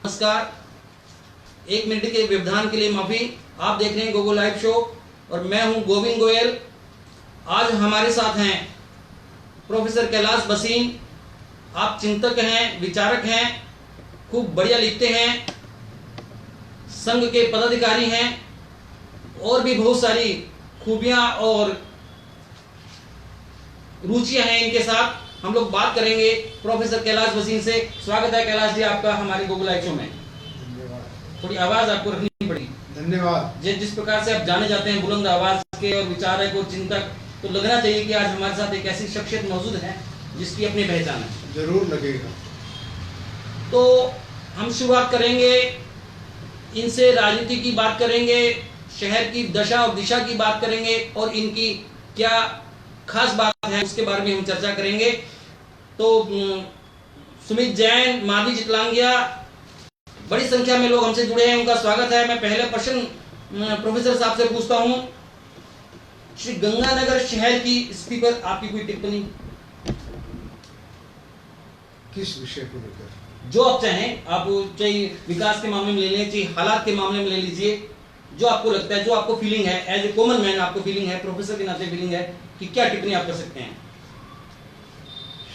नमस्कार। एक मिनट के व्यवधान के लिए माफी। आप देख रहे हैं गोगो लाइव शो और मैं हूं गोविंद गोयल। आज हमारे साथ हैं प्रोफेसर कैलाश बसीन। आप चिंतक हैं, विचारक हैं, खूब बढ़िया लिखते हैं, संघ के पदाधिकारी हैं और भी बहुत सारी खूबियां और रुचियां हैं। इनके साथ हम लोग बात करेंगे प्रोफेसर कैलाश बसीन से। स्वागत है कैलाश जी आपका हमारे गोगो लाइव शो में। धन्यवाद। थोड़ी आवाज आपको रखनी पड़ेगी। धन्यवाद। जिस प्रकार से आप जाने जाते हैं बुलंद आवाज के और विचारक और चिंतक, तो लगना चाहिए कि आज हमारे साथ एक ऐसी शख्सियत मौजूद है जिसकी अपनी पहचान है। जरूर लगेगा। तो हम शुरुआत करेंगे इनसे, राजनीति की बात करेंगे, शहर की दशा और दिशा की बात करेंगे और इनकी क्या खास बात है उसके बारे में हम चर्चा करेंगे। तो सुमित जैन, माधवी चितलांगिया, बड़ी संख्या में लोग हमसे जुड़े हैं, उनका स्वागत है। मैं पहले प्रश्न प्रोफेसर साहब से पूछता हूं, श्री गंगानगर शहर की स्थिति पर आपकी कोई टिप्पणी? किस विषय को लेकर? जो आप चाहें, आप चाहे विकास के मामले में ले लें, चाहे हालात के मामले में ले लीजिए, जो आपको लगता है, जो आपको फीलिंग है, एज ए कॉमन मैन आपको फीलिंग है, प्रोफेसर के नाते फीलिंग है कि क्या टिप्पणी आप कर सकते हैं?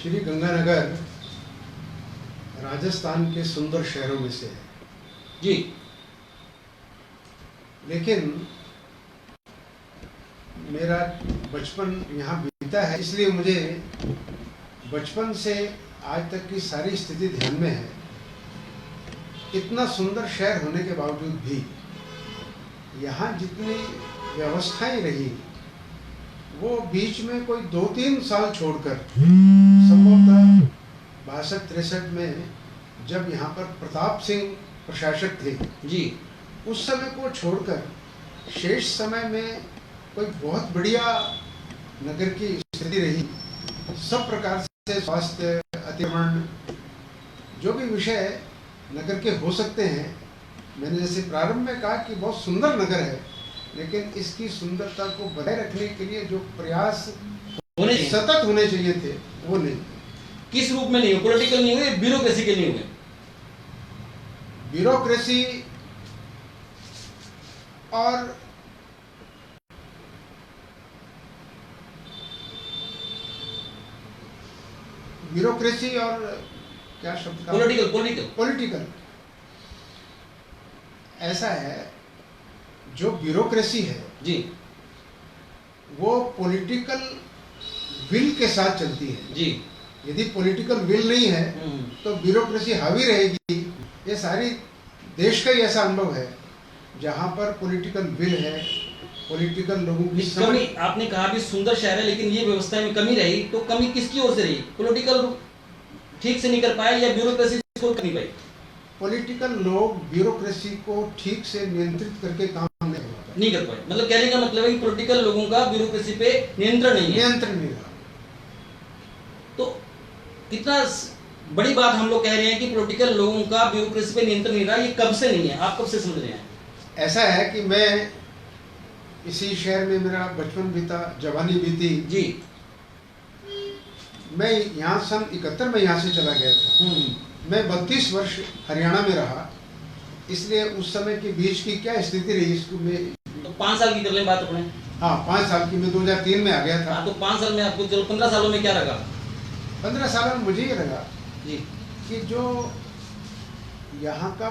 श्री गंगानगर राजस्थान के सुंदर शहरों में से है जी, लेकिन मेरा बचपन यहाँ बीता है, इसलिए मुझे बचपन से आज तक की सारी स्थिति ध्यान में है। इतना सुंदर शहर होने के बावजूद भी यहाँ जितनी व्यवस्थाएं रही, वो बीच में कोई 2-3 साल छोड़कर, संभवतः 62-63 में जब यहाँ पर प्रताप सिंह प्रशासक थे जी, उस समय को छोड़कर शेष समय में कोई बहुत बढ़िया नगर की स्थिति रही। सब प्रकार से स्वास्थ्य, अतिक्रमण, जो भी विषय नगर के हो सकते हैं, मैंने जैसे प्रारंभ में कहा कि बहुत सुंदर नगर है, लेकिन इसकी सुंदरता को बनाए रखने के लिए जो प्रयास सतत होने चाहिए थे, वो नहीं। किस रूप में नहीं हुए? पॉलिटिकल नहीं हुए, ब्यूरोक्रेसी के नहीं हुए? ब्यूरोक्रेसी और क्या शब्द का? पॉलिटिकल ऐसा है, जो ब्यूरोक्रेसी है जी, वो पॉलिटिकल विल के साथ चलती है जी। यदि पॉलिटिकल विल नहीं है तो ब्यूरोक्रेसी हावी रहेगी। ये सारी देश का ही ऐसा अनुभव है, जहाँ पर पॉलिटिकल विल है, पॉलिटिकल लोगों की कमी। आपने कहा भी सुंदर शहर है, लेकिन ये व्यवस्था में कमी रही, तो कमी किसकी ओर से रही? पॉलिटिकल ठीक से नहीं कर पाया या ब्यूरोक्रेसी को नहीं पाई? पॉलिटिकल लोग ब्यूरोक्रेसी को ठीक से नियंत्रित करके काम नहीं कर पाए। मतलब कहने का मतलब है कि पॉलिटिकल लोगों का ब्यूरोक्रेसी पे नियंत्रण नहीं रहा। तो कितना बड़ी बात हम लोग कह रहे हैं कि पॉलिटिकल लोगों का ब्यूरोक्रेसी पे नियंत्रण नहीं रहा। ये कब से नहीं है, आप कब से समझ रहे हैं? ऐसा है कि मैं इसी शहर में मेरा बचपन बीता, जवानी बीती जी। मैं यहाँ सन 71 में यहाँ से चला गया था। मैं 32 वर्ष हरियाणा में रहा, इसलिए उस समय के बीच की क्या स्थिति रही इसको मैं तो 5 साल की कर लें बात अपने। हाँ, 5 साल की। मैं 2003 में आ गया था। तो 5 साल में आपको, चलो 15 सालों में क्या लगा? 15 साल में मुझे ये लगा जी कि जो यहाँ का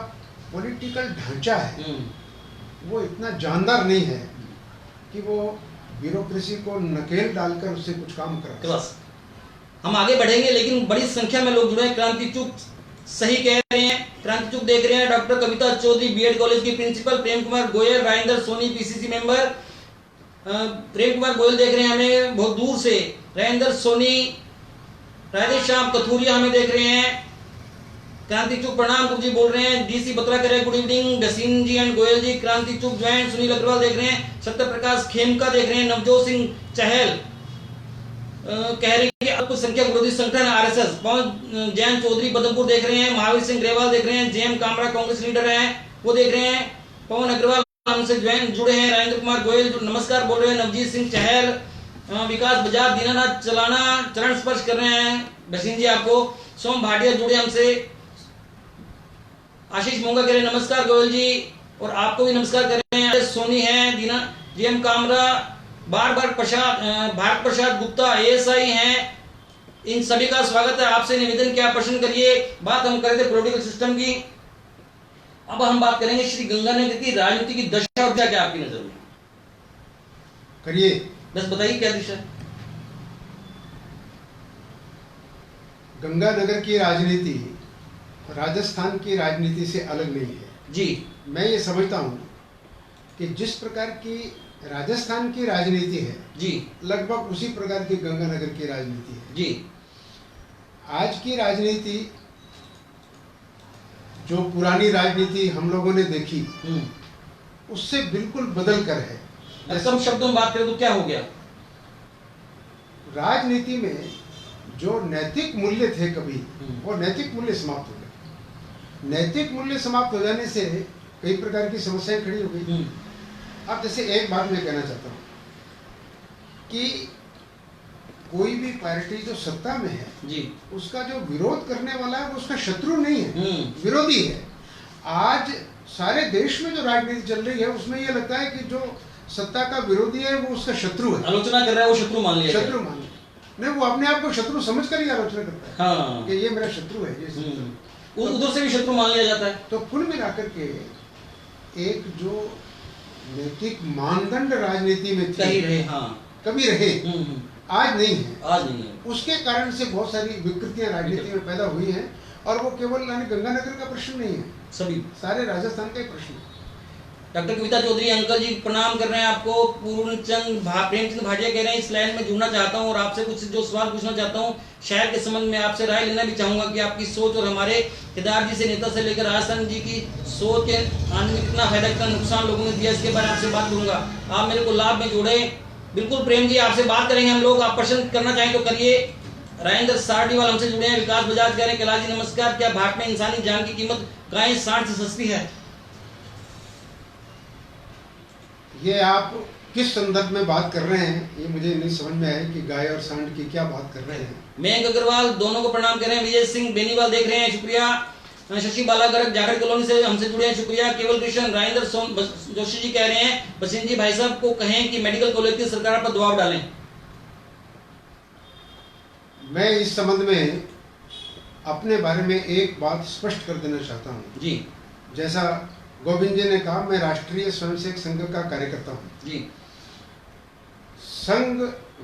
पॉलिटिकल ढांचा है वो इतना जानदार नहीं है कि वो ब्यूरोक्रेसी को नकेल डालकर उससे कुछ काम कर। बस हम आगे बढ़ेंगे, लेकिन बड़ी संख्या में लोग जुड़े हैं। क्रांति चुक सही कह रहे हैं, क्रांति चुक देख रहे हैं। डॉक्टर कविता चौधरी बीएड कॉलेज की principal, Prem Kumar Goyal, Rajendra Soni PCC member, Prem Kumar Goyal देख रहे हैं हमें बहुत दूर से, राजेंद्र सोनी, राधेश्याम कथूरिया हमें देख रहे हैं। क्रांति चुक प्रणाम गुरु जी बोल रहे हैं। डीसी बत्रा कह रहे हैं गुड इवनिंग। बसीन जी एंड गोयल जी, क्रांति चुक ज्वाइन। सुनील अग्रवाल देख रहे हैं। सत्य प्रकाश खेमका देख रहे हैं। नवजोत सिंह चहल कह रहे हैं कि अब कुछ संख्या विरोधी संगठन आरएसएस। पवन जैन चौधरी बदमपुर देख रहे हैं। महावीर सिंह ग्रेवाल देख रहे हैं। जेएम कामरा कांग्रेस लीडर हैं, वो देख रहे हैं। पवन अग्रवाल हमसे ज्वाइन जुड़े हैं। राजेंद्र कुमार गोयल जो नमस्कार बोल रहे हैं। नवजीत सिंह चहल, विकास बजाज, दीनानाथ चलाना चरण स्पर्श कर रहे हैं। बसीन जी आपको। सोम भाटिया जुड़े हमसे। आशीष मोंगा कह रहे हैं नमस्कार गोयल जी, और आपको भी नमस्कार कर रहे हैं। सोनी है, दीना जीएम कामरा, भारत प्रसाद गुप्ता एएसआई हैं, इन सभी का स्वागत है। आपसे निवेदन क्या प्रश्न करिए। बात हम कर रहे थे पॉलिटिकल सिस्टम की, अब हम बात करेंगे श्री गंगानगर की राजनीति की दशा और क्या आपकी नजर में करिए। बस बताइए क्या दिशा। गंगानगर की राजनीति राजस्थान की राजनीति से अलग नहीं है जी। मैं ये समझता हूँ कि जिस प्रकार की राजस्थान की राजनीति है जी लगभग उसी प्रकार की गंगानगर की राजनीति है जी। आज की राजनीति जो पुरानी राजनीति हम लोगों ने देखी उससे बिल्कुल बदल कर है। कम शब्दों में बात करें तो क्या हो गया? राजनीति में जो नैतिक मूल्य थे कभी वो नैतिक मूल्य समाप्त हो गए। नैतिक मूल्य समाप्त हो जाने से कई प्रकार की समस्याएं खड़ी हो गई। अब जैसे एक बात मैं कहना चाहता हूँ कि कोई भी पार्टी जो सत्ता में है जी, उसका जो विरोध करने वाला है वो उसका शत्रु नहीं है, विरोधी है। आज सारे देश में जो राजनीति चल रही है उसमें ये लगता है कि जो सत्ता का विरोधी है वो उसका शत्रु है, आलोचना कर रहा है वो शत्रु मान लिया, शत्रु मान लिया। नहीं, वो अपने आप को शत्रु समझ कर ही आलोचना करता है। हाँ। कि ये मेरा शत्रु है, ये उधर से भी शत्रु मान लिया जाता है। तो कुल मिलाकर के एक जो नैतिक मानदंड राजनीति में कहीं रहे, हाँ कभी रहे, आज नहीं है। आज नहीं है। उसके कारण से बहुत सारी विकृतियां राजनीति में पैदा हुई हैं और वो केवल गंगानगर का प्रश्न नहीं है, सभी सारे राजस्थान का ही प्रश्न है। डॉक्टर कविता चौधरी अंकल जी प्रणाम कर रहे हैं आपको। प्रेमचंद भाटिया कह रहे हैं इस लाइन में जुड़ना चाहता हूं और आपसे कुछ जो सवाल पूछना चाहता हूं शहर के संबंध में आपसे राय लेना भी चाहूंगा कि आपकी सोच और हमारे केदार जी से नेता से लेकर राजस्थान जी की सोच के आने में कितना फायदा कितना नुकसान लोगों ने दिया इसके बारे में आपसे बात करूंगा। आप मेरे को लाभ में जोड़े। बिल्कुल प्रेम जी आपसे बात करेंगे हम लोग, आप प्रश्न करना चाहें तो करिए। राजेंद्र सारडीवाल हमसे जुड़े हैं। विकास बजाज कह रहे हैं कैलाश जी नमस्कार, क्या भारत में इंसानी जान की कीमत गाय सांड से सस्ती है? ये आप किस संदर्भ में बात कर रहे हैं ये मुझे नहीं समझ में आया कि गाय और सांड की क्या बात कर रहे हैं। मयंक अग्रवाल दोनों को प्रणाम कर रहे हैं। विजय सिंह बेनीवाल देख रहे हैं, शुक्रिया। शशि बाला गर्ग जागरण कॉलोनी से हमसे जुड़े हैं, शुक्रिया। केवल कृष्ण राजेंद्र जोशी जी कह रहे हैं बसिन जी भाई साहब को कहें कि मेडिकल कॉलेज की सरकार पर दबाव डालें। मैं इस संबंध में अपने बारे में एक बात स्पष्ट कर देना चाहता हूँ जी। जैसा गोविंद जी ने कहा, मैं राष्ट्रीय स्वयंसेवक संघ का कार्यकर्ता हूँ जी। संघ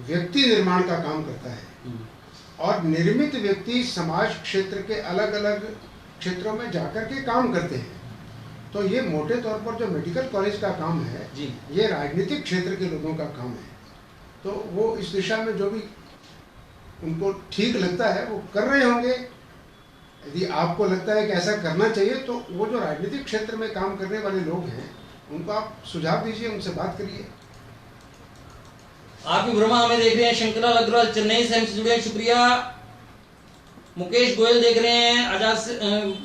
व्यक्ति निर्माण का काम करता है और निर्मित व्यक्ति समाज क्षेत्र के अलग अलग क्षेत्रों में जाकर के काम करते हैं। तो ये मोटे तौर पर जो मेडिकल कॉलेज का काम है जी, ये राजनीतिक क्षेत्र के लोगों का काम है। तो वो इस दिशा में जो भी उनको ठीक लगता है वो कर रहे होंगे। यदि आपको लगता है कि ऐसा करना चाहिए तो वो जो राजनीतिक क्षेत्र में काम करने वाले लोग हैं उनको आप सुझाव दीजिए, उनसे बात करिए। आरपी वर्मा हमें देख रहे हैं, शंकरलाल अग्रवाल चेन्नई से हमसे जुड़े हैं, शुक्रिया। मुकेश गोयल देख रहे हैं आजाद से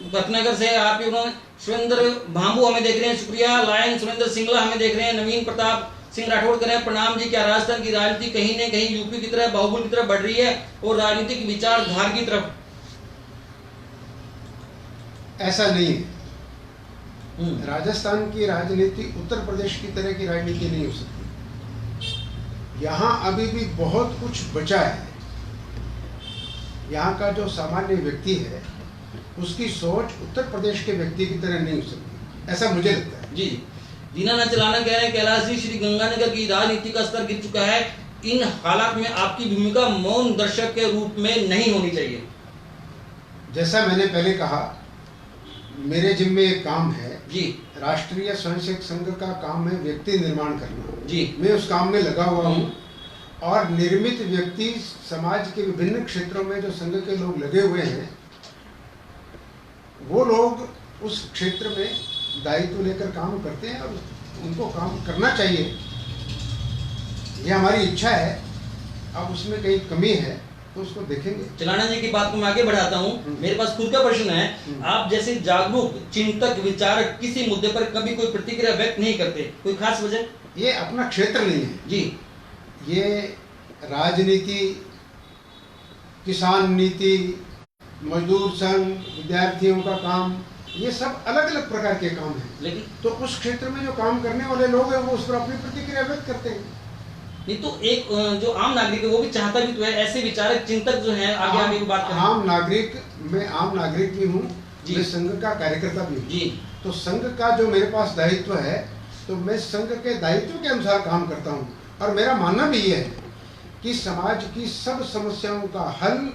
भटनगर से, आरपी वर्मा। सुरेंद्र भांबू हमें देख रहे हैं, शुक्रिया। लायन सुरेंद्र सिंगला हमें देख रहे हैं। नवीन प्रताप सिंह राठौड़ करें प्रणाम जी, क्या राजस्थान की राजनीति कहीं न कहीं यूपी की तरह बाहुबल की तरफ बढ़ रही है और राजनीतिक विचारधारा की तरफ? ऐसा नहीं है। राजस्थान की राजनीति उत्तर प्रदेश की तरह की राजनीति नहीं हो सकती। यहाँ अभी भी बहुत कुछ बचा है। यहाँ का जो सामान्य व्यक्ति है उसकी सोच उत्तर प्रदेश के व्यक्ति की तरह नहीं हो सकती, ऐसा मुझे लगता है। जी। दीना न चलाना कह रहे हैं कैलाश जी, श्री गंगानगर की राजनीति का स्तर गिर चुका है। इन हालात में आपकी भूमिका मौन दर्शक के रूप में नहीं होनी चाहिए। जैसा मैंने पहले कहा, मेरे जिम्मे एक काम है जी। राष्ट्रीय स्वयंसेवक संघ का काम है व्यक्ति निर्माण करना जी। मैं उस काम में लगा हुआ हूँ और निर्मित व्यक्ति समाज के विभिन्न क्षेत्रों में जो संघ के लोग लगे हुए हैं वो लोग उस क्षेत्र में दायित्व लेकर काम करते हैं और उनको काम करना चाहिए। ये हमारी इच्छा है। अब उसमें कहीं कमी है तो उसको देखेंगे। चलाना जी की बात को मैं आगे बढ़ाता हूँ। मेरे पास खुद का प्रश्न है। आप जैसे जागरूक चिंतक विचारक किसी मुद्दे पर कभी कोई प्रतिक्रिया व्यक्त नहीं करते, कोई खास वजह? ये अपना क्षेत्र नहीं है जी। ये राजनीति, किसान नीति, मजदूर संघ, विद्यार्थियों का काम, ये सब अलग अलग प्रकार के काम हैं। लेकिन तो उस क्षेत्र में जो काम करने वाले लोग हैं वो उस पर अपनी प्रतिक्रिया व्यक्त करते हैं। नहीं तो एक जो आम नागरिक है वो भी चाहता भी तो है, ऐसे विचारक चिंतक जो हैं आगे आगे की बात करें। आम नागरिक, मैं आम नागरिक भी हूँ, जी। मैं संघ का कार्यकर्ता भी हूँ। जी। तो संघ का जो मेरे पास दायित्व है, तो मैं संघ के दायित्व के अनुसार काम करता हूँ। और मेरा मानना भी ये है कि समाज की सब समस्याओं का हल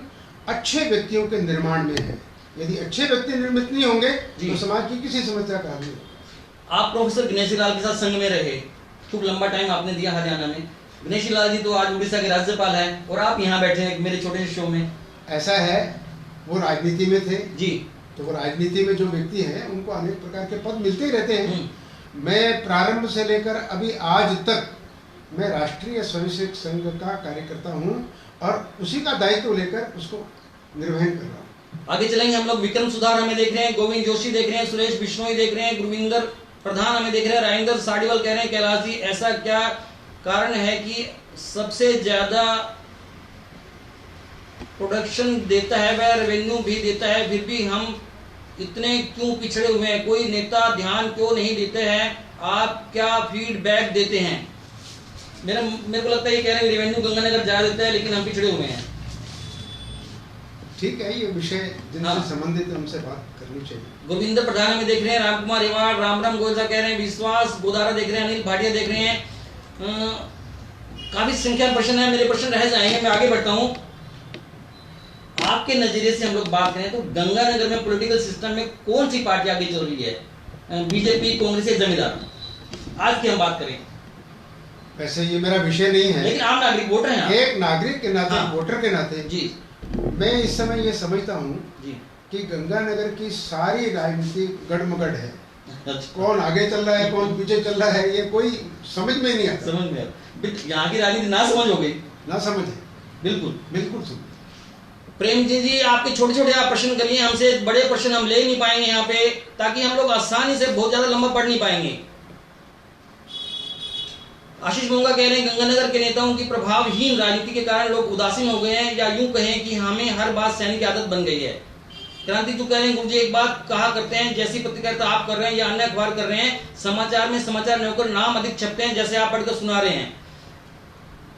अच्छे व्यक्तियों के निर्माण में है। यदि अच्छे व्यक्ति निर्मित नहीं होंगे जी। तो समाज की किसी समस्या का हल नहीं होगा। आप प्रोफेसर गणेशी लाल के साथ संघ में रहे, खूब लंबा टाइम आपने दिया हरियाणा में। गणेशी लाल जी तो आज उड़ीसा के राज्यपाल हैं और आप यहाँ बैठे हैं मेरे छोटे से शो में। ऐसा है, वो राजनीति में थे जी। तो वो राजनीति में जो व्यक्ति हैं उनको अनेक प्रकार के पद मिलते ही रहते हैं। मैं प्रारंभ से लेकर अभी आज तक मैं राष्ट्रीय स्वयंसेवक संघ का कार्यकर्ता हूँ और उसी का दायित्व लेकर उसको निर्वहन कर रहा हूँ। आगे चलेंगे हम लोग। विक्रम सुधार हमें देख रहे हैं, गोविंद जोशी देख रहे हैं, सुरेश बिश्नोई देख रहे हैं, गुरविंदर प्रधान हमें देख रहे हैं, राजेंद्र साड़ीवाल कह रहे हैं कैलाश जी ऐसा क्या कारण है कि सबसे ज्यादा प्रोडक्शन देता है वह रेवेन्यू भी देता है, फिर भी हम इतने क्यों पिछड़े हुए हैं? कोई नेता ध्यान क्यों नहीं देते हैं? आप क्या फीडबैक देते हैं? मेरे को लगता है ये कह रहे हैं रेवेन्यू गंगानगर ज्यादा देता है लेकिन हम पिछड़े हुए हैं। ठीक है, ये विषय जिनसे हाँ। संबंधित है उनसे बात करनी चाहिए। गोविंद प्रधान में देख रहे हैं, राम कुमार रेवाड़, राम गोयल कह रहे हैं, विश्वास गोदारा देख रहे हैं, अनिल भाटिया देख रहे हैं। काफी संख्या में प्रश्न है, मेरे प्रश्न रह जाएंगे, मैं आगे बढ़ता हूँ। आपके नजरिए से हम लोग बात करें तो गंगानगर में पॉलिटिकल सिस्टम में कौन सी पार्टी आगे चल रही है? बीजेपी, कांग्रेस या जमींदार? आज की हम बात करें। वैसे ये मेरा विषय नहीं है, लेकिन आम नागरिक वोटर हैं आप। एक नागरिक के नाते, हाँ। वोटर के नाते जी मैं इस समय ये समझता हूँ जी। कि गंगानगर की सारी राजनीति गड़मगड़ है। अच्छा। कौन आगे चल रहा है, कौन पीछे चल रहा है, ये कोई समझ में ही नहीं आता। समझ में आया। यहाँ की राजनीति ना समझ हो गई। ना समझ है, बिल्कुल बिल्कुल समझ। प्रेम जी आपके छोटे छोटे आप प्रश्न करिए हमसे, बड़े प्रश्न हम ले नहीं पाएंगे यहाँ पे, ताकि हम लोग आसानी से बहुत ज्यादा लंबा पढ़ नहीं पाएंगे। आशीष मोंगा कह रहे हैं गंगानगर के नेताओं की प्रभावहीन राजनीति के कारण लोग उदासीन हो गए हैं, या यूं कहें कि हमें हर बात सहने की आदत बन गई है। क्रांति तू कह रहे हैं गुरुजी एक बात कहा करते हैं, जैसी पत्रकारिता आप कर रहे हैं या अन्य अखबार कर रहे हैं, समाचार में समाचार न होकर नाम अधिक छपते हैं जैसे आप पढ़कर सुना रहे हैं।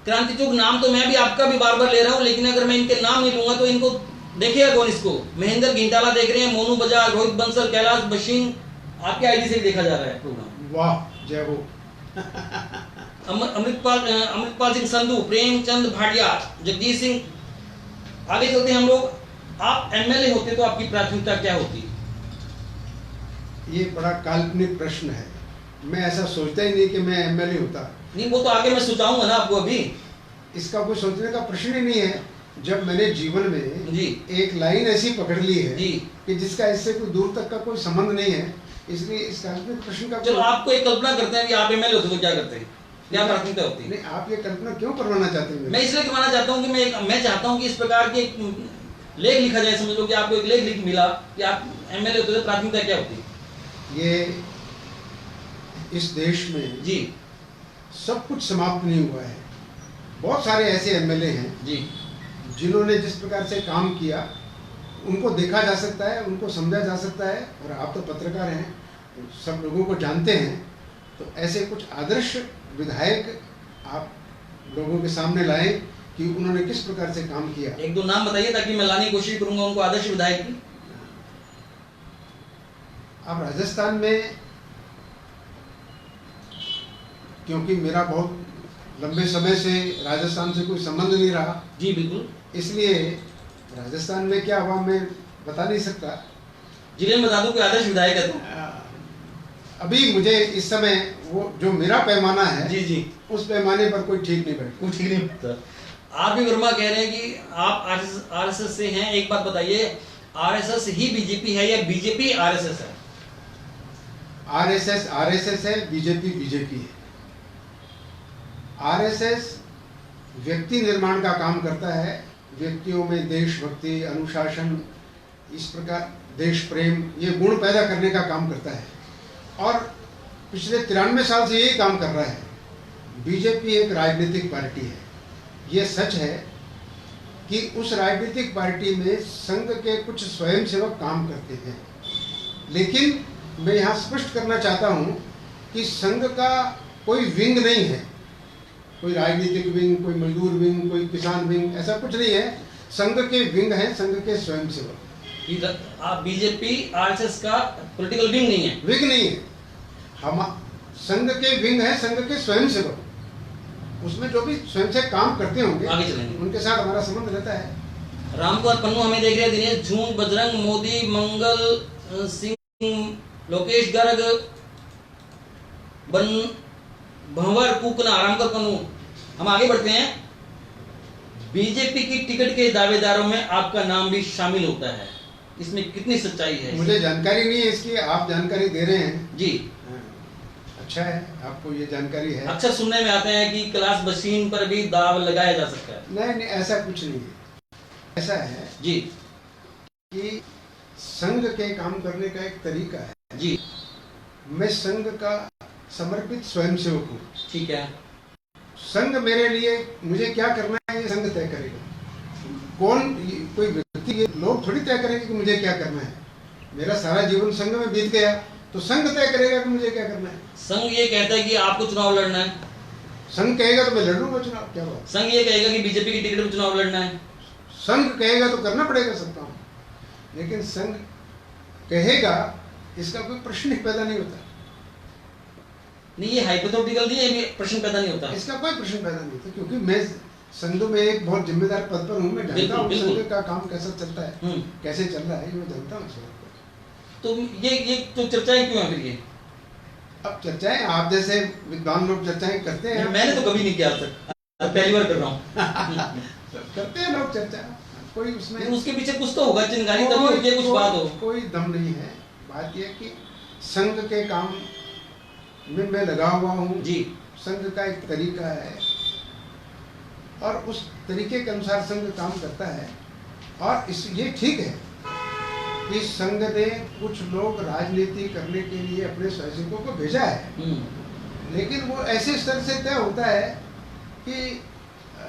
क्रांति चुग नाम तो मैं भी आपका भी बार बार ले रहा हूं, लेकिन अगर मैं इनके नाम नहीं लूंगा तो इनको देखिएगा कौन इसको। महेंद्र घिंटाला देख रहे हैं, मोनू बजाज, रोहित बंसल, कैलाश बशीन, आपके आईडी से भी देखा जा रहा है प्रोग्राम। वाह, जय हो। अमृतपाल सिंह संधू, प्रेमचंद भाटिया, जगदीश सिंह। आगे चलते हैं हम लोग। आप एमएलए होते तो आपकी प्राथमिकता क्या होती? ये बड़ा काल्पनिक प्रश्न है। मैं ऐसा सोचता ही नहीं कि मैं एमएलए होता। नहीं, वो तो आगे मैं सुझाऊंगा ना आपको। अभी इसका कोई सोचने का प्रश्न ही नहीं है। जब मैंने जीवन में जी एक लाइन ऐसी पकड़ ली है जी कि जिसका इससे कोई दूर तक का कोई संबंध नहीं है, इसलिए इस काल्पनिक प्रश्न का चलो आपको एक कल्पना करते हैं कि आप एमएलए होते तो क्या करते हैं, क्या प्राथमिकता होती है? नहीं, आप ये कल्पना क्यों करवाना चाहते हैं? मैं इसलिए करवाना चाहता हूँ कि मैं चाहता हूँ कि इस प्रकार के एक लेख लिखा जाए। समझ लो कि आपको एक लेख लिख मिला कि आप एमएलए होते तो प्राथमिकता क्या होती? ये इस देश में जी सब कुछ समाप्त नहीं हुआ है। बहुत सारे ऐसे एमएलए हैं जी जिन्होंने जिस प्रकार से काम किया उनको देखा जा सकता है, उनको समझा जा सकता है। और आप तो पत्रकार हैं, तो सब लोगों को जानते हैं, तो ऐसे कुछ आदर्श विधायक आप लोगों के सामने लाएं कि उन्होंने किस प्रकार से काम किया। एक दो नाम बताइए ताकि मैं लाने की कोशिश करूंगा उनको, आदर्श विधायक की। अब राजस्थान में, क्योंकि मेरा बहुत लंबे समय से राजस्थान से कोई संबंध नहीं रहा, जी बिल्कुल, इसलिए राजस्थान में क्या हुआ मैं बता नहीं सकता। जिले में बता दूं कि आदर्श विधायक है तो अभी मुझे इस समय वो जो मेरा पैमाना है जी जी उस पैमाने पर कोई ठीक नहीं बैठ। कुछ ठीक नहीं पता। आरपी वर्मा कह रहे हैं कि आप आरएसएस से हैं, एक बात बताइए, आरएसएस ही बीजेपी है या बीजेपी आरएसएस है? आरएसएस आरएसएस है, बीजेपी बीजेपी है। आरएसएस व्यक्ति निर्माण का काम करता है, व्यक्तियों में देशभक्ति, अनुशासन, इस प्रकार देश प्रेम, ये गुण पैदा करने का काम करता है और पिछले 93 साल से यही काम कर रहा है। बीजेपी एक राजनीतिक पार्टी है। ये सच है कि उस राजनीतिक पार्टी में संघ के कुछ स्वयंसेवक काम करते हैं, लेकिन मैं यहाँ स्पष्ट करना चाहता हूँ कि संघ का कोई विंग नहीं है, कोई राजनीतिक विंग, कोई मजदूर विंग, कोई किसान विंग, ऐसा कुछ नहीं है। संघ के विंग हैं, संघ के स्वयंसेवक। आप बीजेपी आरएसएस का पॉलिटिकल विंग नहीं है? विंग नहीं है, हम संघ के विंग हैं, संघ के स्वयंसेवक। उसमें जो भी स्वयंसेवक काम करते होंगे आगे चलेंगे, उनके साथ हमारा संबंध रहता है। रामकुमार पन्नू हमें देख रहे हैं, दिनेश झूम, बजरंग मोदी, मंगल सिंह, लोकेश गर्ग, भंवर पूकना, रामकुमार पन्नू। हम आगे बढ़ते हैं। बीजेपी की टिकट के दावेदारों में आपका नाम भी शामिल होता है, इसमें कितनी सच्चाई है? मुझे जानकारी नहीं है इसकी, आप जानकारी दे रहे हैं जी। अच्छा है, आपको ये जानकारी है। अक्सर सुनने में आता है कि क्लास मशीन पर भी दाव लगाया जा सकता है। नहीं नहीं, ऐसा कुछ नहीं है। ऐसा है जी कि संघ के काम करने का एक तरीका है। जी, मैं संघ का समर्पित स्वयंसेवक हूँ। ठीक है। संघ मेरे लिए, मुझे क्या करना है ये संघ तय करेगा। कौन, कोई व्यक्ति, ये लोग थोड़ी तय करेंगे कि मुझे क्या करना है। मेरा सारा जीवन संघ में बीत गया तो संघ तय करेगा कि मुझे क्या करना है। संघ ये कहता है कि आपको चुनाव लड़ना है, संघ कहेगा तो मैं लड़ लूंगा चुनाव, क्या बात। संघ ये कहेगा कि बीजेपी की टिकट पर चुनाव लड़ना है, संघ कहेगा तो करना पड़ेगा सब काम। लेकिन संघ कहेगा इसका कोई प्रश्न ही पैदा नहीं होता। नहीं, ये हाइपोथेटिकल नहीं है, प्रश्न पैदा नहीं होता। इसका कोई प्रश्न पैदा नहीं होता, क्योंकि मैं संघ में एक बहुत जिम्मेदार पद पर हूँ। मैं जानता हूँ संघ का काम कैसा चलता है, कैसे चल रहा है, ये मैं जानता हूँ। तो ये तो चर्चाएं क्यों है फिर ये? अब चर्चाएं आप जैसे विद्वान लोग चर्चाएं करते हैं। मैंने तो कभी नहीं किया आज तक, पहली बार कर रहा हूँ। करते हैं लोग चर्चा, कोई उसमें उसके पीछे कुछ तो होगा, चिंगारी तभी होती है, कुछ बात हो। कोई दम नहीं है। बात यह कि संघ के काम में मैं लगा हुआ हूँ जी। संघ का एक तरीका है और उस तरीके के अनुसार संघ काम करता है। और इस ये ठीक है कि संघ ने कुछ लोग राजनीति करने के लिए अपने स्वयंसेवकों को भेजा है, लेकिन वो ऐसे स्तर से तय होता है कि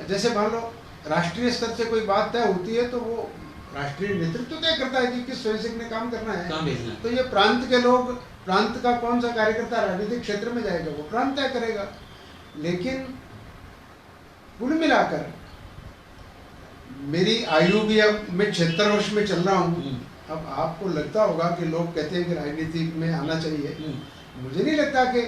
जैसे मान लो राष्ट्रीय स्तर से कोई बात तय होती है तो वो राष्ट्रीय नेतृत्व तय करता है कि किस स्वयंसेवक ने काम करना है, कहाँ भेजना है। तो ये प्रांत के लोग, प्रांत का कौन सा कार्यकर्ता राजनीतिक क्षेत्र में जाएगा वो प्रांत तय करेगा। लेकिन कुल मिलाकर मेरी आयु भी, अब मैं 76 वर्ष में चल रहा हूँ। अब आपको लगता होगा कि लोग कहते हैं कि राजनीति में आना चाहिए, मुझे नहीं लगता कि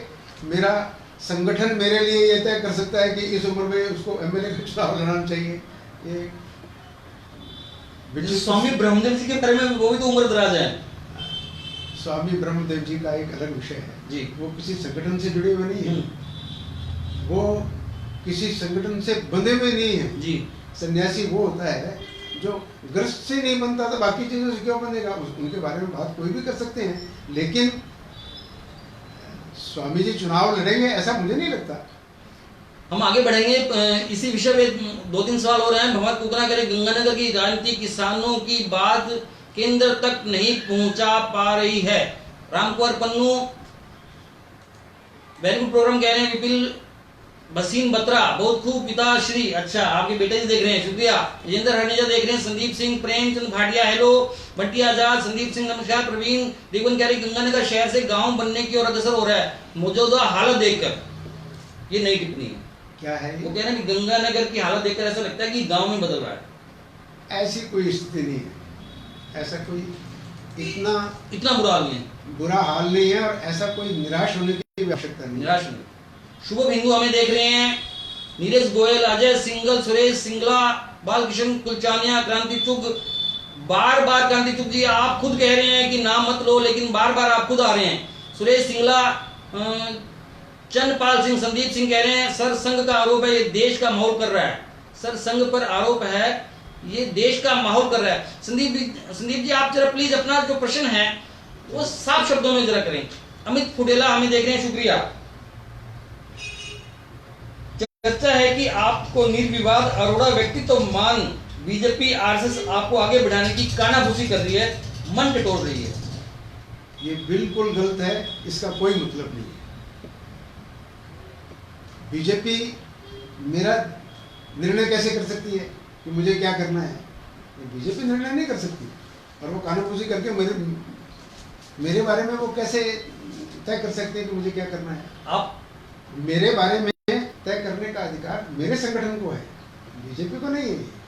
मेरा संगठन मेरे लिए ये तय कर सकता है कि इस उम्र में उसको एमएलए का चुनाव लड़ना चाहिए। ये स्वामी ब्रह्मदेव जी के बारे में, वो भी तो उम्र दराज है। स्वामी ब्रह्मदेव जी का एक अलग विषय है जी। वो किसी संगठन से जुड़े हुए नहीं है, वो किसी संगठन से बंधे हुए नहीं है जी। सन्यासी वो होता है जो ग्रस्त से नहीं बनता तो बाकी चीजों से क्यों बनेगा। उनके बारे में बात कोई भी कर सकते हैं, लेकिन स्वामी जी चुनाव लड़ेंगे ऐसा मुझे नहीं लगता। हम आगे बढ़ेंगे, इसी विषय में 2-3 सवाल हो रहे हैं। भंवर पूकना कह रहे गंगानगर की राजनीति किसानों की बात केंद्र तक नहीं पहुंचा पा रही है। Ramkumar Pannu very good programme कह रहे हैं। विपिल बसीन बत्रा बहुत खूब पिताश्री, अच्छा आपके बेटे जी देख रहे हैं, शुक्रिया। विजेंद्र हरनेजा देख रहे हैं। संदीप सिंह, प्रेमचंद भाटिया हेलो, बंटी आजाद, संदीप सिंह नमस्कार। प्रवीण देवन कह रहे गंगानगर शहर से गांव बनने की ओर अग्रसर हो रहा है मौजूदा हालत देखकर। ये नई टिप्पणी है। क्या है वो कह रहे हैं कि गंगानगर की हालत देखकर ऐसा लगता है कि गांव में बदल रहा है। ऐसी कोई स्थिति नहीं है, ऐसा कोई इतना बुरा हाल नहीं है, बुरा हाल नहीं है और ऐसा कोई निराश होने की आवश्यकता नहीं। निराश नहीं। शुभ हिंदू हमें देख रहे हैं। नीरज गोयल, अजय सिंगल, सुरेश सिंगला, बालकृष्ण कुलचानिया, क्रांति चुग, बार बार क्रांति चुग जी आप खुद कह रहे हैं कि नाम मत लो, लेकिन बार बार आप खुद आ रहे हैं। सुरेश सिंगला, चंद्रपाल सिंह, संदीप सिंह कह रहे हैं सर संघ का आरोप है ये देश का माहौल कर रहा है। सर संघ पर आरोप है ये देश का माहौल कर रहा है। संदीप जी आप जरा प्लीज अपना जो प्रश्न है वो साफ शब्दों में जरा करें। अमित फुडेला हमें देख रहे हैं, शुक्रिया। चर्चा है कि आपको निर्विवाद अरोड़ा व्यक्तित्व मान बीजेपी आरएसएस आपको आगे बढ़ाने की कानाफूसी कर रही है, मन टटोल रही है। ये बिल्कुल गलत है, इसका कोई मतलब नहीं है। बीजेपी मेरा निर्णय कैसे कर सकती है कि मुझे क्या करना है? बीजेपी निर्णय नहीं कर सकती और वो कानाफूसी करके मेरे बारे में वो कैसे तय कर सकते हैं कि मुझे क्या करना है? आप मेरे बारे में तय करने का अधिकार मेरे संगठन को है, बीजेपी को नहीं है।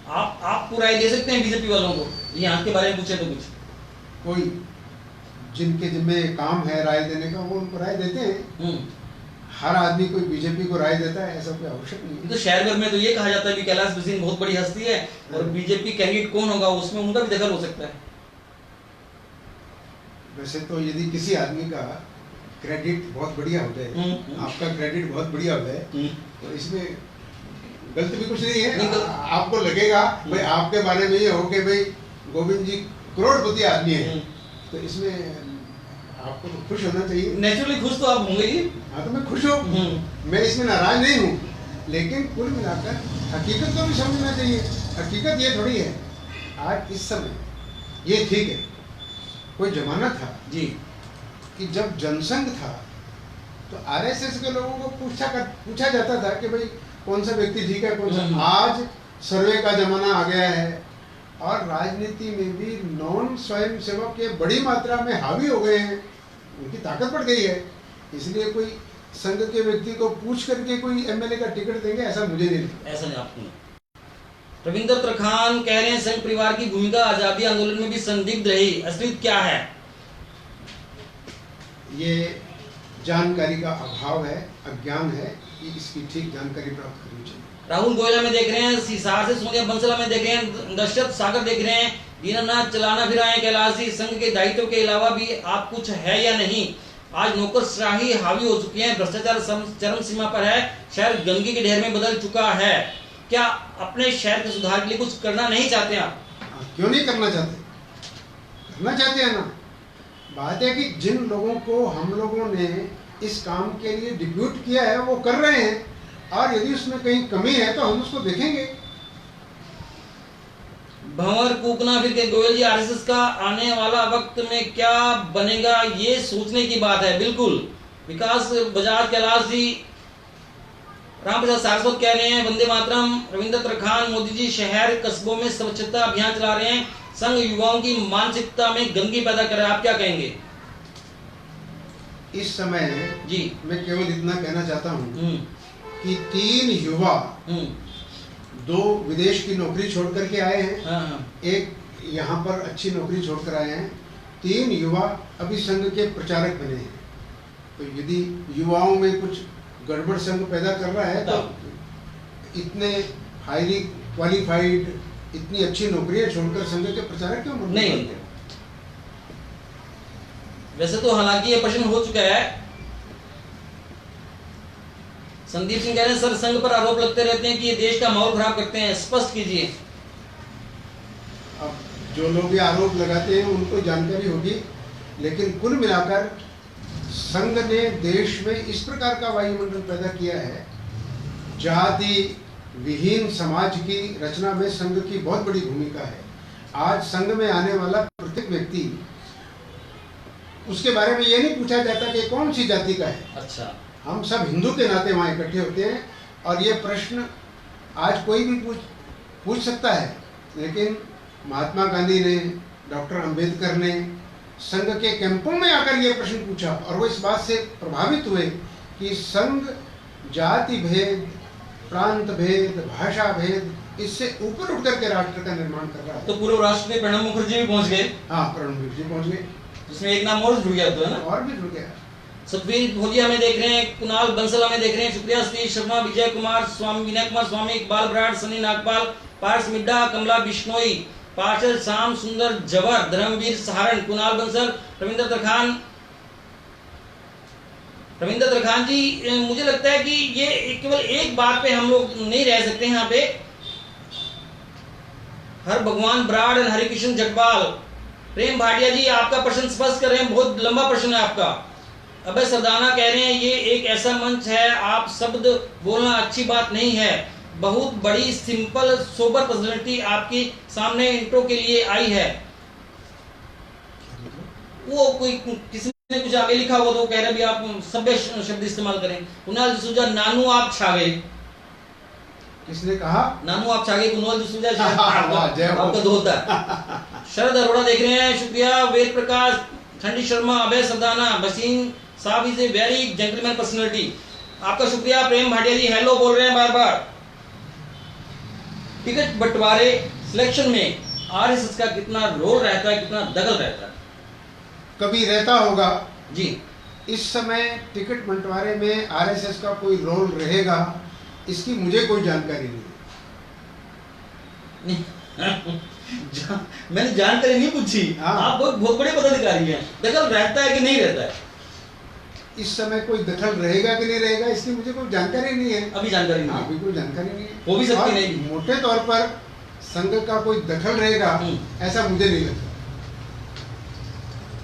आप राय दे सकते हैं बीजेपी वालों को, ये आपके बारे में पूछे तो कुछ? कोई जिनके जिम्मे काम है राय देने का, वो उनको राय देते हैं। हर आदमी कोई बीजेपी को राय देता है ऐसा कोई आवश्यक नहीं है। तो शहर भर में तो ये कहा जाता है कि कैलाश बिसिन बहुत बड़ी हस्ती है और बीजेपी कैंडिडेट कौन होगा उसमें उनका भी दखल हो सकता है। वैसे तो यदि किसी आदमी का क्रेडिट बहुत बढ़िया हो जाए, आपका क्रेडिट बहुत बढ़िया हो जाए, तो इसमें गलत भी कुछ नहीं है। आपको लगेगा भाई आपके बारे में ये हो कि भाई गोविंद जी करोड़पति आदमी है, तो इसमें आपको तो खुश होना चाहिए। नेचुरली खुश तो आप होंगे ही। हाँ, तो मैं खुश हूँ, मैं इसमें नाराज नहीं हूँ, लेकिन कुल मिलाकर हकीकत को भी समझना चाहिए। हकीकत ये थोड़ी है, आज इस समय ये ठीक है, कोई जमाना था जी कि जब जनसंघ था तो आरएसएस के लोगों को पूछा जाता था कि भाई कौन सा व्यक्ति ठीक है, कौन सा। आज सर्वे का जमाना आ गया है और राजनीति में भी नॉन स्वयं सेवक के बड़ी मात्रा में हावी हो गए हैं, उनकी ताकत बढ़ गई है। इसलिए कोई संघ के व्यक्ति को पूछ करके कोई एमएलए का टिकट देंगे ऐसा मुझे नहीं लगता। ऐसा नहीं आपको। रविंद्र त्रिखान कह रहे हैं संघ परिवार की भूमिका आजादी आंदोलन में भी संदिग्ध रही, असलियत क्या है? ये जानकारी का अभाव है, अज्ञान है, कि इसकी ठीक जानकारी प्राप्त करनी चाहिए। राहुल गोयला में देख रहे हैं, हिसार से सोनिया बंसला में देख रहे हैं, दशरथ सागर देख रहे हैं, दीनानाथ चलाना फिर आए कैलाशी। संघ के दायित्व के अलावा भी आप कुछ है या नहीं? आज नौकरशाही हावी हो चुकी है, भ्रष्टाचार चरम सीमा पर है, शहर गंदगी के ढेर में बदल चुका है। क्या अपने शहर के सुधार के लिए कुछ करना नहीं चाहते आप? क्यों नहीं करना चाहते? करना चाहते हैं ना। बात है कि जिन लोगों को हम लोगों ने इस काम के लिए डिप्यूट किया है वो कर रहे हैं, और यदि उसमें कहीं कमी है तो हम उसको देखेंगे। भंवर कूकना फिर के गोयल जी, आरएसएस का आने वाला वक्त में क्या बनेगा ये सोचने की बात है। बिल्कुल, विकास बजाज कैलाश जी, रामप्रसाद सारस्वत कह रहे हैं वंदे मातरम। रविंद्र त्रिखान, मोदी जी शहर कस्बों में स्वच्छता अभियान चला रहे हैं, संघ युवाओं की मानसिकता में गंदगी पैदा कर रहा है, आप क्या कहेंगे? इस समय जी मैं केवल इतना कहना चाहता हूँ कि 3 युवा 2 विदेश की नौकरी छोड़ करके आए हैं, एक यहाँ पर अच्छी नौकरी छोड़कर आए हैं, 3 युवा अभी संघ के प्रचारक बने हैं। तो यदि युवाओं में कुछ गड़बड़ संघ पैदा कर रहा है तो इतने हाईली क्वालिफाइड, इतनी अच्छी नौकरियां छोड़कर संघ के प्रचारक क्यों नहीं बनते? वैसे तो हालांकि ये प्रश्न हो चुका है। संदीप सिंह कह रहे हैं सर संघ पर आरोप लगते रहते हैं कि ये देश का माहौल खराब करते हैं, स्पष्ट कीजिए। अब जो लोग ये आरोप लगाते हैं उनको जानकारी होगी, लेकिन कुल मिलाकर संघ ने देश में इस प्रकार का वायुमंडल पैदा किया है, जाति विहीन समाज की रचना में संघ की बहुत बड़ी भूमिका है। आज संघ में आने वाला प्रत्येक व्यक्ति, उसके बारे में ये नहीं पूछा जाता कि कौन सी जाति का है। अच्छा, हम सब हिंदू के नाते वहाँ इकट्ठे होते हैं, और ये प्रश्न आज कोई भी पूछ सकता है, लेकिन महात्मा गांधी ने, डॉक्टर अंबेडकर ने संघ के कैंपों में आकर ये प्रश्न पूछा, और वो इस बात से प्रभावित हुए कि संघ जाति भेद, प्रांत भेद, भाषा भेद, इससे ऊपर उठ करके राष्ट्र का निर्माण कर रहा है। तो पूर्व राष्ट्र में प्रणब मुखर्जी भी पहुंच गए। हाँ, प्रणब मुखर्जी पहुंच गए, जिसमें एक नाम और जुड़ गया तो है ना, और भी जुड़ गया। सतवीर भोजिया में देख रहे हैं, कुणाल बंसला में देख रहे हैं, शुक्रिया सतीश शर्मा, विजय कुमार स्वामी, विनय कुमार स्वामी, इकबाल बराड़, सनी नागपाल, पार्स मिड्डा, कमला बिश्नोई, पार्षद श्याम सुंदर जवर, धर्मवीर सहारण, कुणाल बंसल, रविंद्र त्रिखान जी, मुझे लगता है कि ये केवल एक बात पे हम लोग नहीं रह सकते यहाँ पे। हर भगवान बराड़, हरिकृष्ण जटवाल, प्रेम भाटिया जी आपका प्रश्न स्पष्ट कर रहे हैं, बहुत लंबा प्रश्न है आपका। अभय सरदाना कह रहे हैं ये एक ऐसा मंच है, आप शब्द बोलना अच्छी बात नहीं है, बहुत बड़ी सिंपल सोबर पर्सनालिटी आपकी सामने इंट्रो के लिए आई है। वो कोई किसी ने कुछ आगे लिखा हुआ तो कह रहे भी आप सभ्य शब्द इस्तेमाल करें। कुणाल जसूजा, नानू आप छा गए। किसने कहा? नानू आप छा गए, कुणाल जसूजा आपका दोस्त है। शरद अरोड़ा देख रहे हैं, शुक्रिया। वेद प्रकाश ठंडी शर्मा, अभय सदाना, बसीन साहब is a very gentleman personality. आपका शुक्रिया। प्रेम भाटिया जी हेलो बोल रहे हैं बार बार। टिकट बंटवारे सिलेक्शन में आरएसएस का कितना रोल रहता है, कितना दखल रहता है? कभी रहता होगा जी। इस समय टिकट बंटवारे में आरएसएस का कोई रोल रहेगा इसकी मुझे कोई जानकारी नहीं। मैंने जानकारी नहीं पूछी। हाँ। आप बहुत बड़े पदाधिकारी हैं। दखल रहता है कि नहीं रहता है? इस समय कोई दखल रहेगा कि नहीं रहेगा इसकी मुझे कोई जानकारी नहीं है। अभी जानकारी नहीं हाँ, है। अभी कोई जानकारी नहीं है। हो भी सकती और नहीं। मोटे तौर पर संघ का कोई दखल रहेगा ऐसा मुझे नहीं लगता।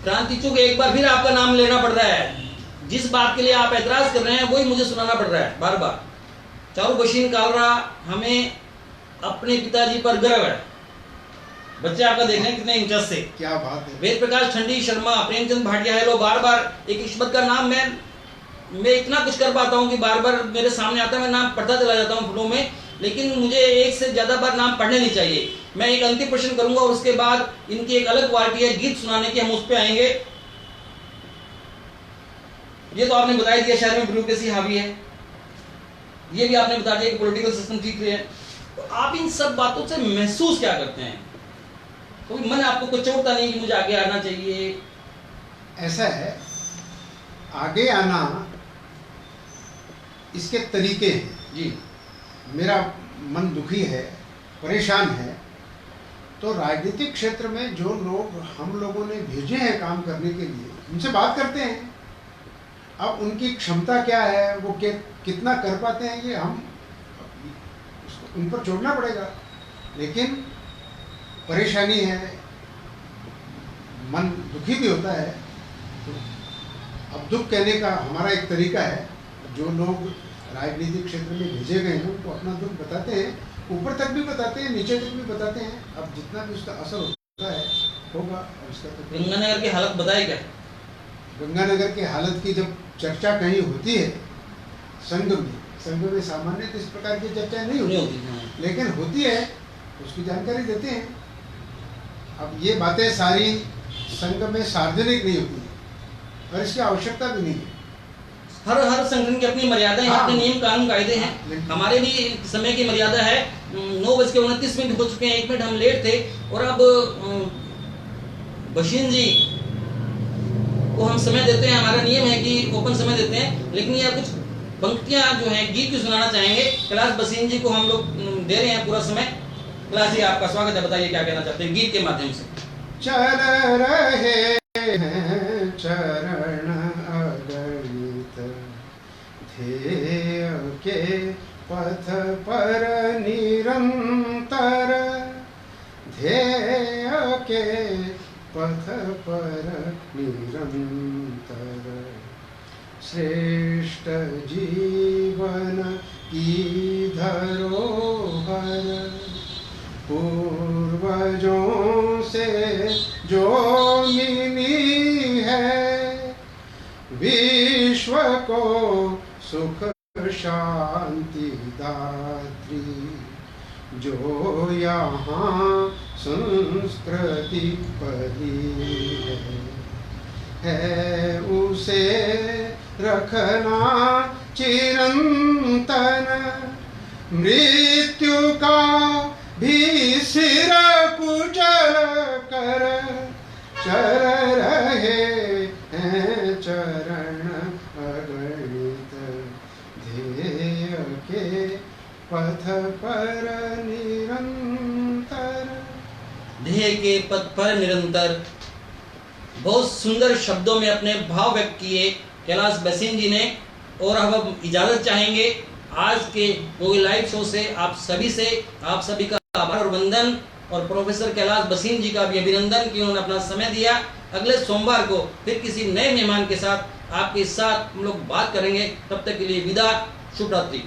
क्रांति चुग एक बार फिर आपका नाम लेना पड़ रहा है। जिस बात के लिए आप ऐतराज कर रहे हैं वही मुझे सुनाना पड़ रहा है बार बार। चारू बशीन कालरा, हमें अपने पिताजी पर गर्व है। बच्चे आपका देख रहे हैं कितने इंटरेस्ट से। क्या बात है। वेद प्रकाश ठंडी शर्मा, प्रेमचंद भाटिया हेलो बार बार। एक किस्मत का नाम मैं इतना कुछ कर पाता हूँ कि बार बार मेरे सामने आता है, मैं नाम पढ़ता चला जाता हूँ फोटो में, लेकिन मुझे एक से ज्यादा बार नाम पढ़ने नहीं चाहिए। मैं एक अंतिम प्रश्न करूंगा और उसके बाद इनकी एक अलग क्वालिटी है गीत सुनाने की, हम उस पर आएंगे। ये तो आपने बता दिया शहर में ब्यूरोक्रेसी हावी है, ये भी आपने बता दिया कि पॉलिटिकल सिस्टम ठीक है। तो आप इन सब बातों से महसूस क्या करते हैं? कोई मन आपको कुछ चोटता नहीं कि मुझे आगे आना चाहिए? ऐसा है, आगे आना इसके तरीके हैं। जी। मेरा मन दुखी है, परेशान है, तो राजनीतिक क्षेत्र में जो लोग हम लोगों ने भेजे हैं काम करने के लिए उनसे बात करते हैं। अब उनकी क्षमता क्या है, वो कितना कर पाते हैं, ये हम उन पर छोड़ना पड़ेगा। लेकिन परेशानी है, मन दुखी भी होता है। तो अब दुख कहने का हमारा एक तरीका है। जो लोग राजनीतिक क्षेत्र में भेजे गए हैं उनको अपना दुख बताते हैं, ऊपर तक भी बताते हैं, नीचे तक भी बताते हैं। अब जितना भी उसका असर होता है होगा। और उसका तो गंगानगर की हालत बताए क्या? गंगानगर की हालत की जब चर्चा कहीं होती है संघ में सामान्य तो इस प्रकार की चर्चा नहीं होती, लेकिन होती है उसकी जानकारी देते हैं। अब ये बातें सारी संघ में सार्वजनिक नहीं होती और इसकी आवश्यकता भी नहीं है। हर संगठन की अपनी मर्यादाएं, हाँ। अपने नियम कानून कायदे हैं। हमारे भी समय की मर्यादा है। 9:29 हो चुके हैं, 1 मिनट हम लेट थे। और अब बशीन जी को हम समय देते हैं, हमारा नियम है कि ओपन समय देते हैं, लेकिन ये कुछ पंक्तियां जो हैं गीत की सुनाना चाहेंगे। कैलाश बसीन जी को हम लोग दे रहे हैं पूरा समय। कैलाश जी आपका स्वागत है, बताइए क्या कहना चाहते हैं गीत के माध्यम से। चल रहे हैं चरण अगणित, ध्येय के पथ पर निरंतर, ध्येय के पथ पर निरंतर, श्रेष्ठ जीवन की धरोहर, पूर्वजों से जो मिली है, विश्व को सुख शांति दात्री, जो यहाँ संस्कृति पली है उसे रखना चिरंतन, मृत्यु का भी सिर कुचल कर, चल रहे हैं चरण अगणित, ध्येय के पथ पर निरंतर। ध्येय के पथ पर निरंतर, बहुत सुंदर शब्दों में अपने भाव व्यक्त किए कैलाश बसीन जी ने। और अब हम इजाजत चाहेंगे आज के गोगी लाइव शो से। आप सभी का आभार और वंदन, और प्रोफेसर कैलाश बसीन जी का भी अभिनंदन कि उन्होंने अपना समय दिया। अगले सोमवार को फिर किसी नए मेहमान के साथ आपके साथ हम लोग बात करेंगे। तब तक के लिए विदा, शुभ रात्रि।